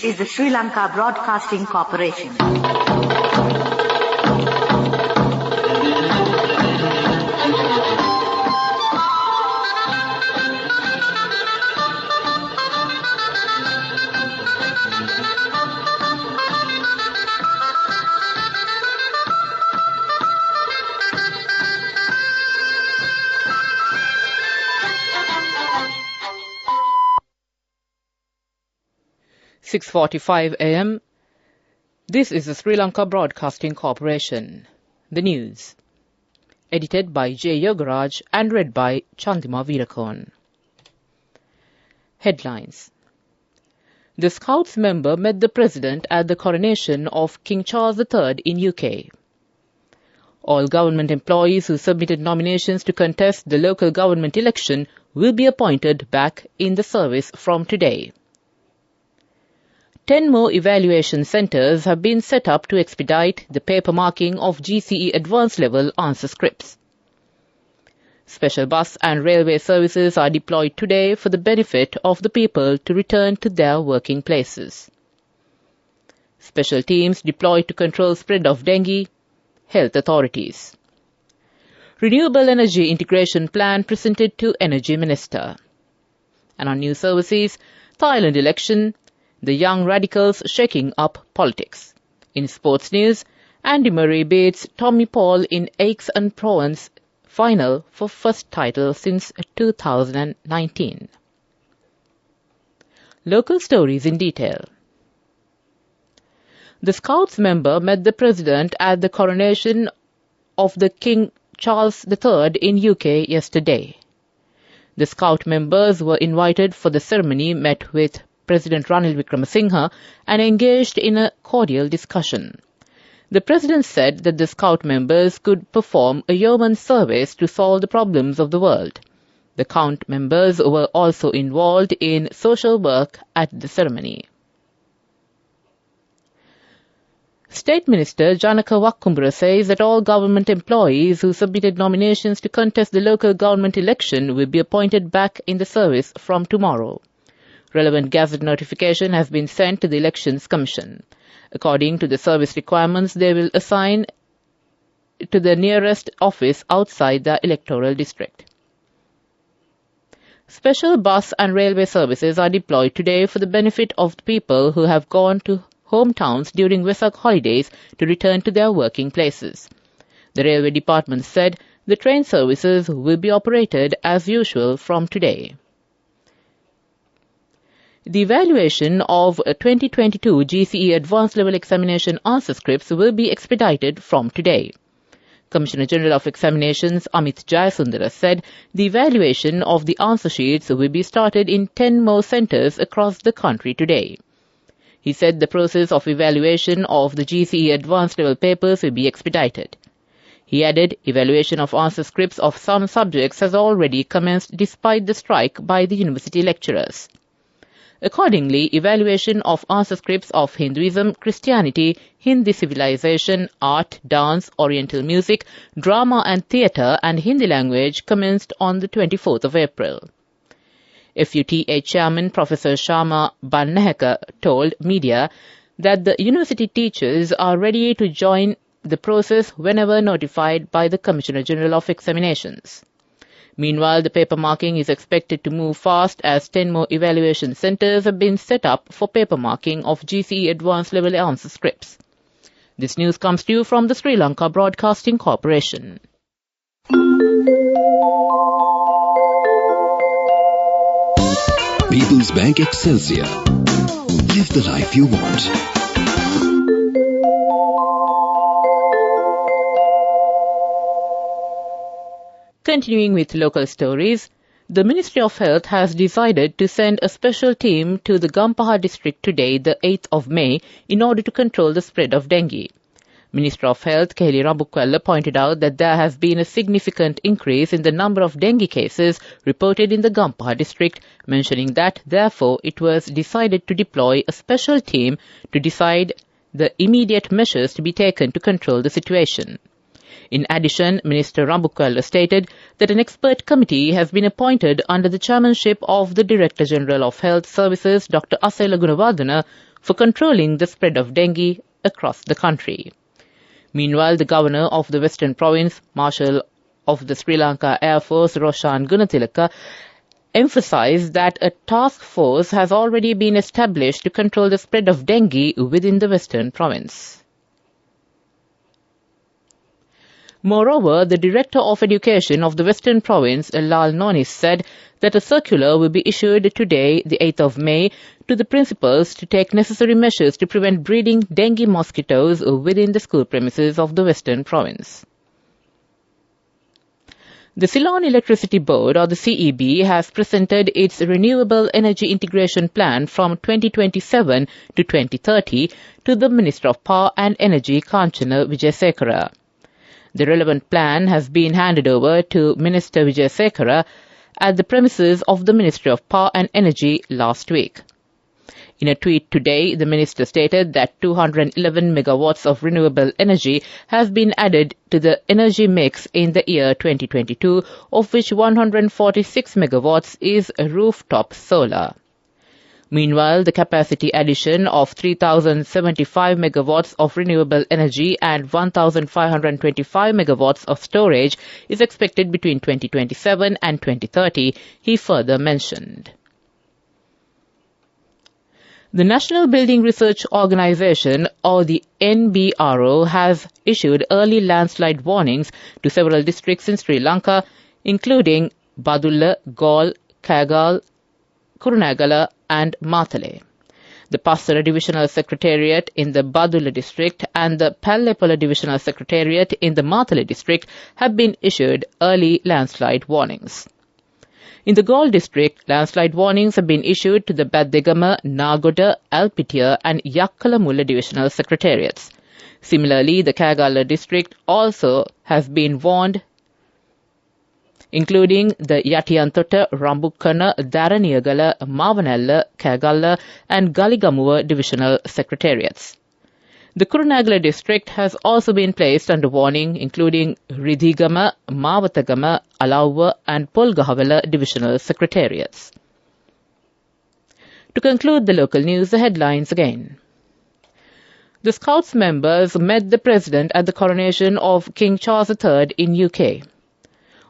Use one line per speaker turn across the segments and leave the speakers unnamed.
This is the Sri Lanka Broadcasting Corporation.
"6:45 a.m. This is the Sri Lanka Broadcasting Corporation. The news. Edited by J. Yogaraj and read by Chandima Veerakorn. Headlines. The Scouts member met the President at the coronation of King Charles III in UK. All government employees who submitted nominations to contest the local government election will be appointed back in the service from today. 10 more evaluation centres have been set up to expedite the paper marking of GCE advanced level answer scripts. Special bus and railway services are deployed today for the benefit of the people to return to their working places. Special teams deployed to control spread of dengue, health authorities. Renewable energy integration plan presented to Energy Minister. And on news services, Thailand election, the young radicals shaking up politics. In sports news, Andy Murray beats Tommy Paul in Aix and Provence final for first title since 2019. Local stories in detail. The Scouts member met the President at the coronation of the King Charles III in UK yesterday. The Scout members were invited for the ceremony, met with President Ranil Wickremesinghe and engaged in a cordial discussion. The President said that the Scout members could perform a yeoman's service to solve the problems of the world. The Count members were also involved in social work at the ceremony. State Minister Janaka Wakkumbura says that all government employees who submitted nominations to contest the local government election will be appointed back in the service from tomorrow. Relevant gazette notification has been sent to the Elections Commission. According to the service requirements, they will assign to the nearest office outside the electoral district. Special bus and railway services are deployed today for the benefit of the people who have gone to hometowns during Vesak holidays to return to their working places. The Railway Department said the train services will be operated as usual from today. The evaluation of 2022 GCE Advanced Level Examination answer scripts will be expedited from today. Commissioner General of Examinations Amit Jayasundara said the evaluation of the answer sheets will be started in 10 more centres across the country today. He said the process of evaluation of the GCE Advanced Level papers will be expedited. He added evaluation of answer scripts of some subjects has already commenced despite the strike by the university lecturers. Accordingly, evaluation of answer scripts of Hinduism, Christianity, Hindi civilization, art, dance, oriental music, drama and theatre and Hindi language commenced on the 24th of April. FUTA Chairman Professor Sharma Bannaheka told media that the university teachers are ready to join the process whenever notified by the Commissioner General of Examinations. Meanwhile, the paper marking is expected to move fast as 10 more evaluation centres have been set up for paper marking of GCE advanced level answer scripts. This news comes to you from the Sri Lanka Broadcasting Corporation.
People's Bank Excelsior. Live the life you want.
Continuing with local stories, the Ministry of Health has decided to send a special team to the Gampaha district today, the 8th of May, in order to control the spread of dengue. Minister of Health Keheli Rambukwella pointed out that there has been a significant increase in the number of dengue cases reported in the Gampaha district, mentioning that, therefore, it was decided to deploy a special team to decide the immediate measures to be taken to control the situation. In addition, Minister Rambukwella stated that an expert committee has been appointed under the chairmanship of the Director General of Health Services, Dr. Asela Gunawardena, for controlling the spread of dengue across the country. Meanwhile, the governor of the Western Province, Marshal of the Sri Lanka Air Force, Roshan Gunatilaka, emphasized that a task force has already been established to control the spread of dengue within the Western Province. Moreover, the Director of Education of the Western Province, Lal Nonis, said that a circular will be issued today, the 8th of May, to the principals to take necessary measures to prevent breeding dengue mosquitoes within the school premises of the Western Province. The Ceylon Electricity Board, or the CEB, has presented its Renewable Energy Integration Plan from 2027 to 2030 to the Minister of Power and Energy, Kanchana Wijesekara. The relevant plan has been handed over to Minister Wijesekara at the premises of the Ministry of Power and Energy last week. In a tweet today, the minister stated that 211 megawatts of renewable energy has been added to the energy mix in the year 2022, of which 146 megawatts is rooftop solar. Meanwhile, the capacity addition of 3,075 megawatts of renewable energy and 1,525 megawatts of storage is expected between 2027 and 2030, he further mentioned. The National Building Research Organisation, or the NBRO, has issued early landslide warnings to several districts in Sri Lanka, including Badulla, Galle, Kagal, Kurunegala and Matale. The Passara Divisional Secretariat in the Badulla district and the Pallepola Divisional Secretariat in the Matale district have been issued early landslide warnings. In the Galle district, landslide warnings have been issued to the Baddegama, Nagoda, Alpitia and Yakkalamulla Divisional Secretariats. Similarly, the Kagala district also has been warned, including the Yatiyantota, Rambukkana, Daraniyagala, Mavanella, Kagalla and Galigamuva divisional secretariats. The Kurunegala district has also been placed under warning, including Ridhigama, Mavatagama, Alauva and Polgahavela divisional secretariats. To conclude the local news, the headlines again. The Scouts members met the President at the coronation of King Charles III in UK.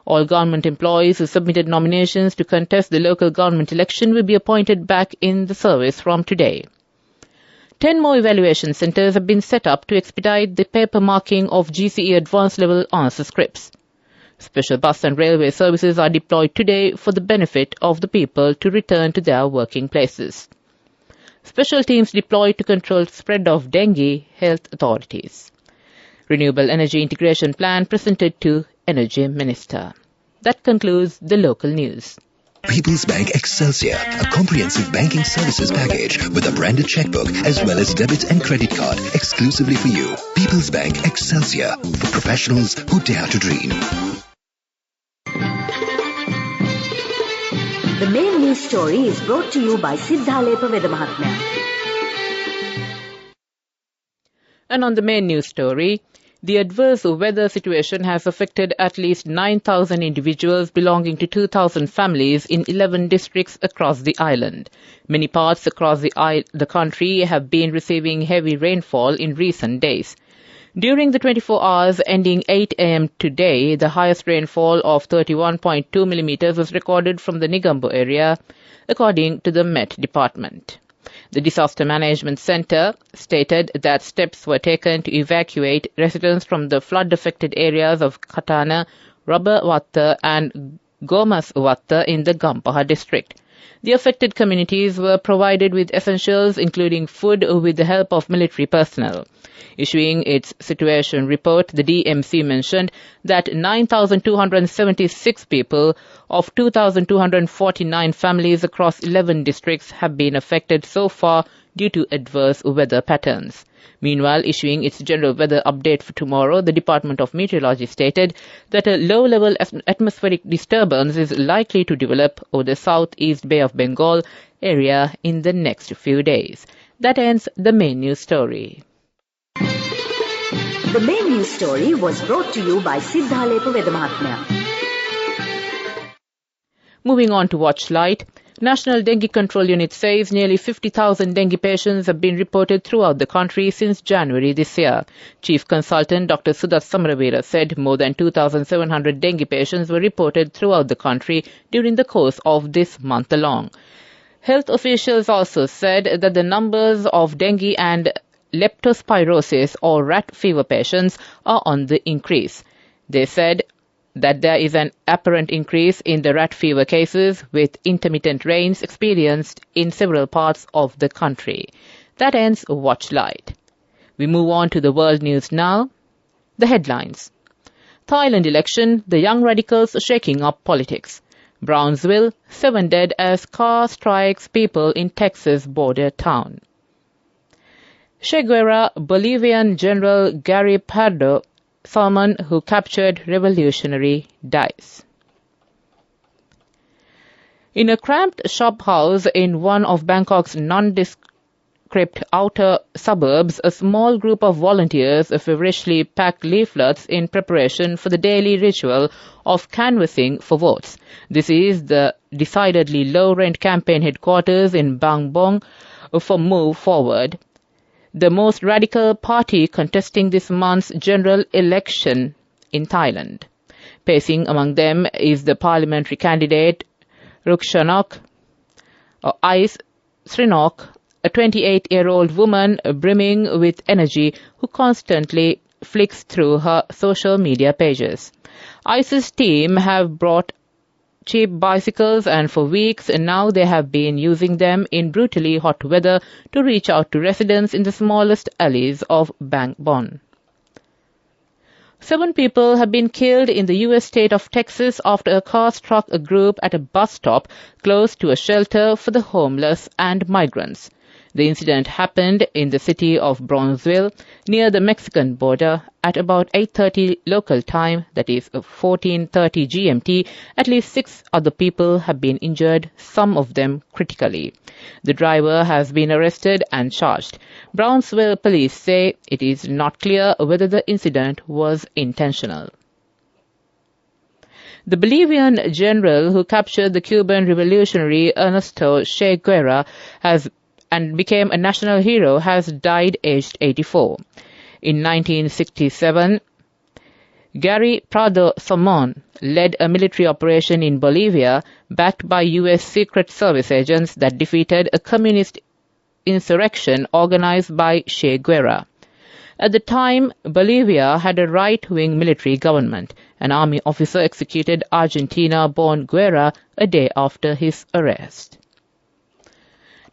All government employees who submitted nominations to contest the local government election will be appointed back in the service from today. 10 more evaluation centres have been set up to expedite the paper marking of GCE advanced level answer scripts. Special bus and railway services are deployed today for the benefit of the people to return to their working places. Special teams deployed to control spread of dengue, health authorities. Renewable Energy Integration Plan presented to Energy Minister. That concludes the local news.
People's Bank Excelsior, a comprehensive banking services package with a branded checkbook as well as debit and credit card exclusively for you. People's Bank Excelsior, for professionals who dare to dream.
The main news story is brought to you by Siddhalepa Vedamahatmya.
And on the main news story, the adverse weather situation has affected at least 9,000 individuals belonging to 2,000 families in 11 districts across the island. Many parts across the country have been receiving heavy rainfall in recent days. During the 24 hours ending 8 a.m. today, the highest rainfall of 31.2 millimeters was recorded from the Negombo area, according to the Met Department. The Disaster Management Centre stated that steps were taken to evacuate residents from the flood-affected areas of Katana, Rubberwatta and Gomaswatta in the Gampaha district. The affected communities were provided with essentials including food with the help of military personnel. Issuing its situation report, the DMC mentioned that 9,276 people of 2,249 families across 11 districts have been affected so far due to adverse weather patterns. Meanwhile, issuing its general weather update for tomorrow, the Department of Meteorology stated that a low-level atmospheric disturbance is likely to develop over the southeast Bay of Bengal area in the next few days. That ends the main news story.
The main news story was brought to you by Siddhalepa Vedamahatmya.
Moving on to Watchlight. National Dengue Control Unit says nearly 50,000 dengue patients have been reported throughout the country since January this year. Chief Consultant Dr. Sudat Samravera said more than 2,700 dengue patients were reported throughout the country during the course of this month alone. Health officials also said that the numbers of dengue and leptospirosis or rat fever patients are on the increase. They said that there is an apparent increase in the rat fever cases with intermittent rains experienced in several parts of the country. That ends Watchlight. We move on to the world news now. The headlines. Thailand election, the young radicals shaking up politics. Brownsville, 7 dead as car strikes people in Texas border town. Che Guevara, Bolivian General Gary Pardo Salmon, who captured revolutionary, dies. In a cramped shop house in one of Bangkok's nondescript outer suburbs, a small group of volunteers feverishly packed leaflets in preparation for the daily ritual of canvassing for votes. This is the decidedly low-rent campaign headquarters in Bang Bong for Move Forward, the most radical party contesting this month's general election in Thailand. Pacing among them is the parliamentary candidate Rukshanok Ice Srinok, a 28-year-old woman brimming with energy who constantly flicks through her social media pages. ICE's team have brought cheap bicycles, and for weeks now they have been using them in brutally hot weather to reach out to residents in the smallest alleys of Bang Bon. 7 people have been killed in the U.S. state of Texas after a car struck a group at a bus stop close to a shelter for the homeless and migrants. The incident happened in the city of Brownsville, near the Mexican border, at about 8:30 local time, that is 14:30 GMT. At least 6 other people have been injured, some of them critically. The driver has been arrested and charged. Brownsville police say it is not clear whether the incident was intentional. The Bolivian general who captured the Cuban revolutionary Ernesto Che Guevara and became a national hero has died aged 84. In 1967, Gary Prado Salmon led a military operation in Bolivia backed by U.S. Secret Service agents that defeated a communist insurrection organized by Che Guevara. At the time, Bolivia had a right-wing military government. An army officer executed Argentina-born Guevara a day after his arrest.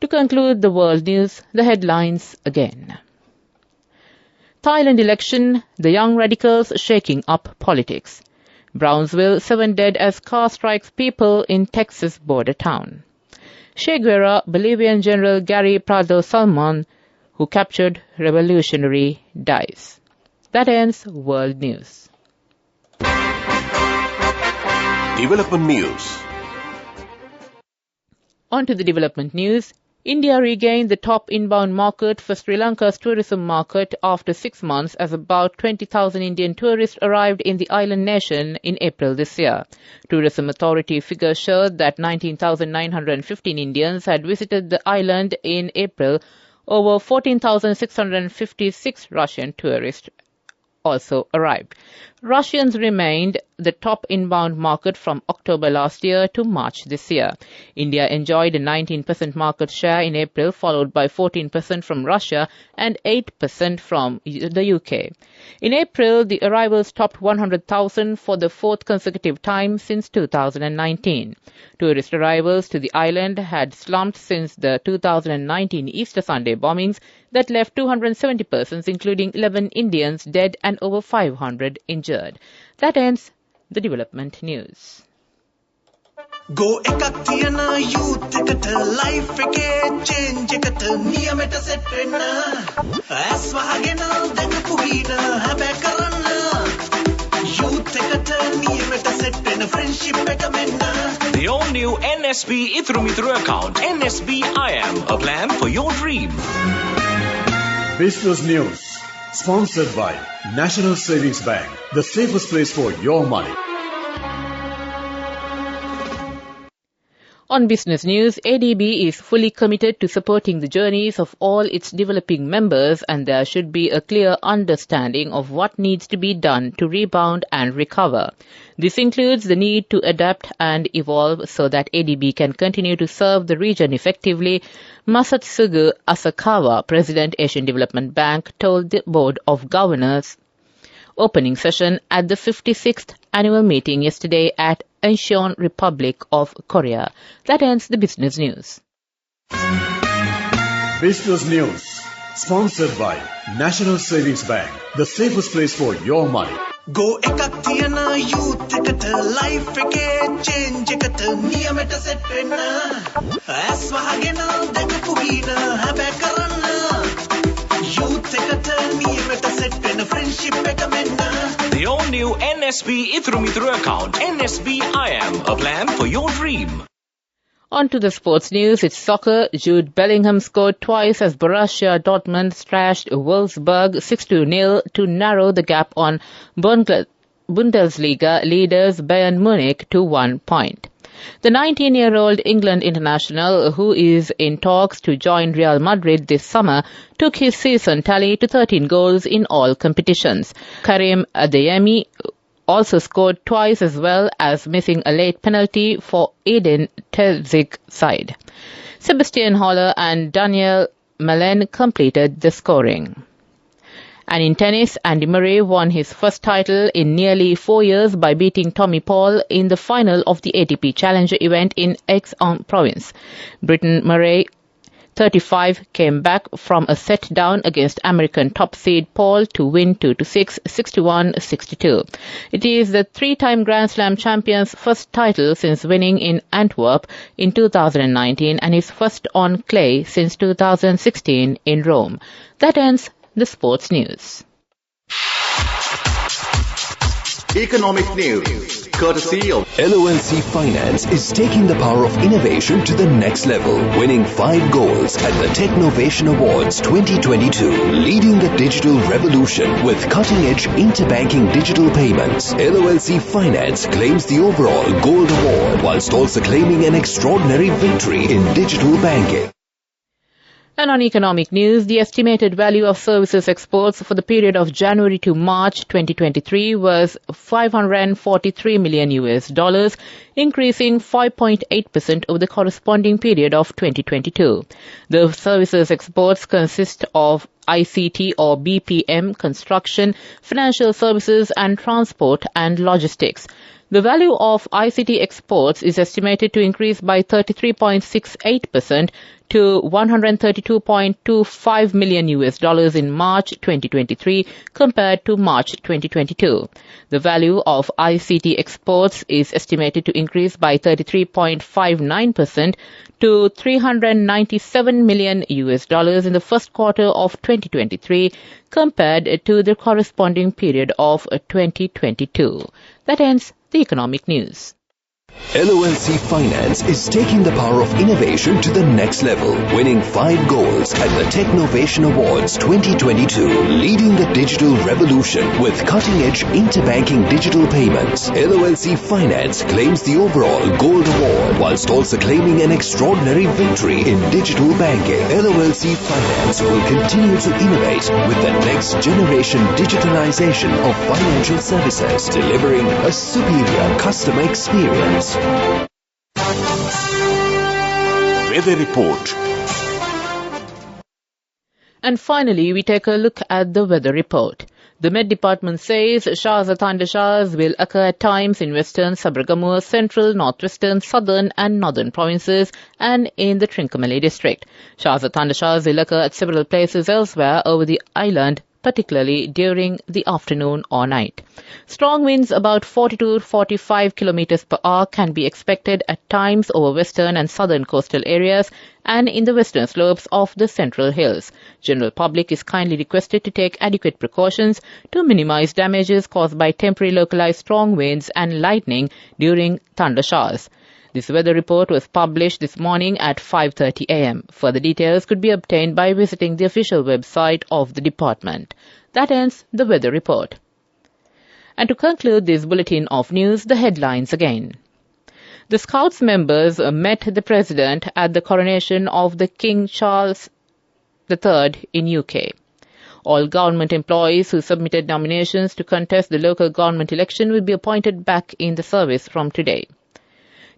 To conclude the world news, the headlines again. Thailand election, the young radicals shaking up politics. Brownsville, 7 dead as car strikes people in Texas border town. Che Guevara, Bolivian General Gary Prado Salmon, who captured revolutionary, dies. That ends world news.
Development news.
On to the development news. India regained the top inbound market for Sri Lanka's tourism market after 6 months as about 20,000 Indian tourists arrived in the island nation in April this year. Tourism Authority figures showed that 19,915 Indians had visited the island in April. Over 14,656 Russian tourists also arrived. Russians remained the top inbound market from October last year to March this year. India enjoyed a 19% market share in April, followed by 14% from Russia and 8% from the UK. In April, the arrivals topped 100,000 for the 4th consecutive time since 2019. Tourist arrivals to the island had slumped since the 2019 Easter Sunday bombings that left 270 persons, including 11 Indians, dead and over 500 injured. That ends the development news.
Go ekak thiyana youth eකට life එකේ change එකට නියමෙට set වෙන්න ඇස් වහගෙන දැකපු ගීන හැබැ කරන්න youth එකට නියමෙට set වෙන friendship එක මෙන්න.
The all-new NSB Ithru Mithru account, NSB IM, a plan for your dream.
Business News, sponsored by National Savings Bank, the safest place for your money.
On business news, ADB is fully committed to supporting the journeys of all its developing members, and there should be a clear understanding of what needs to be done to rebound and recover. This includes the need to adapt and evolve so that ADB can continue to serve the region effectively, Masatsugu Asakawa, President, Asian Development Bank, told the Board of Governors opening session at the 56th annual meeting yesterday at Incheon, Republic of Korea. That ends the business news.
Business News, sponsored by National Savings Bank, the safest place for your money.
Go ekak thiyana youth ekata life eke change ekata niyamata set wenna as wahagena dagapu hina habe karanna youth ekata niyamata set wenna friendship eka menna.
The all-new NSB Ithru account, NSB IAM, a plan for your dream.
On to the sports news. It's soccer. Jude Bellingham scored twice as Borussia Dortmund thrashed Wolfsburg 6-0 to narrow the gap on Bundesliga leaders Bayern Munich to 1 point. The 19-year-old England international, who is in talks to join Real Madrid this summer, took his season tally to 13 goals in all competitions. Karim Adeyemi also scored twice as well as missing a late penalty for Edin Terzig's side. Sebastian Haller and Daniel Malen completed the scoring. And in tennis, Andy Murray won his first title in nearly 4 years by beating Tommy Paul in the final of the ATP Challenger event in Aix-en-Provence. Briton Murray, 35, came back from a set down against American top seed Paul to win 2-6, 6-1, 6-2. It is the three-time Grand Slam champion's first title since winning in Antwerp in 2019 and his first on clay since 2016 in Rome. That ends the sports news.
Economic news, courtesy of
LOLC Finance is taking the power of innovation to the next level, winning 5 golds at the Technovation Awards 2022, leading the digital revolution with cutting-edge interbanking digital payments. LOLC Finance claims the overall gold award whilst also claiming an extraordinary victory in digital banking.
And on economic news, the estimated value of services exports for the period of January to March 2023 was $543 million, increasing 5.8% over the corresponding period of 2022. The services exports consist of ICT or BPM, construction, financial services, and transport and logistics. The value of ICT exports is estimated to increase by 33.68% to $132.25 million in March 2023 compared to March 2022. The value of ICT exports is estimated to increase by 33.59% to $397 million in the first quarter of 2023 compared to the corresponding period of 2022. That ends the economic news.
LOLC Finance is taking the power of innovation to the next level, winning 5 golds at the Technovation Awards 2022, leading the digital revolution with cutting-edge interbanking digital payments. LOLC Finance claims the overall gold award whilst also claiming an extraordinary victory in digital banking. LOLC Finance will continue to innovate with the next generation digitalization of financial services, delivering a superior customer experience.
Weather Report.
And finally, we take a look at the weather report. The Met Department says showers or thunder showers will occur at times in western Sabaragamuwa, central, northwestern, southern and northern provinces and in the Trincomalee district. Showers or thunder showers will occur at several places elsewhere over the island, particularly during the afternoon or night. Strong winds about 40 to 45 kilometers per hour can be expected at times over western and southern coastal areas and in the western slopes of the central hills. General public is kindly requested to take adequate precautions to minimize damages caused by temporary localized strong winds and lightning during thunder showers. This weather report was published this morning at 5:30 a.m. Further details could be obtained by visiting the official website of the department. That ends the weather report. And to conclude this bulletin of news, the headlines again. The Scouts members met the President at the coronation of the King Charles III in UK. All government employees who submitted nominations to contest the local government election will be appointed back in the service from today.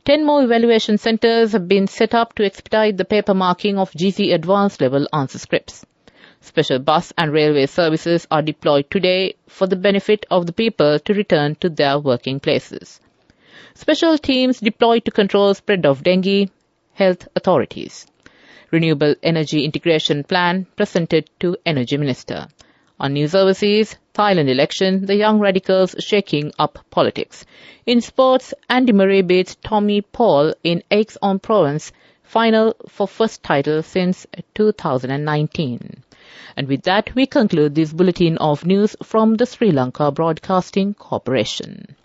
10 more evaluation centres have been set up to expedite the paper marking of GCE advanced level answer scripts. Special bus and railway services are deployed today for the benefit of the people to return to their working places. Special teams deployed to control spread of dengue, health authorities. Renewable energy integration plan presented to Energy Minister. On news overseas, Thailand election, the young radicals shaking up politics. In sports, Andy Murray beats Tommy Paul in Aix-en-Provence final for first title since 2019. And with that, we conclude this bulletin of news from the Sri Lanka Broadcasting Corporation.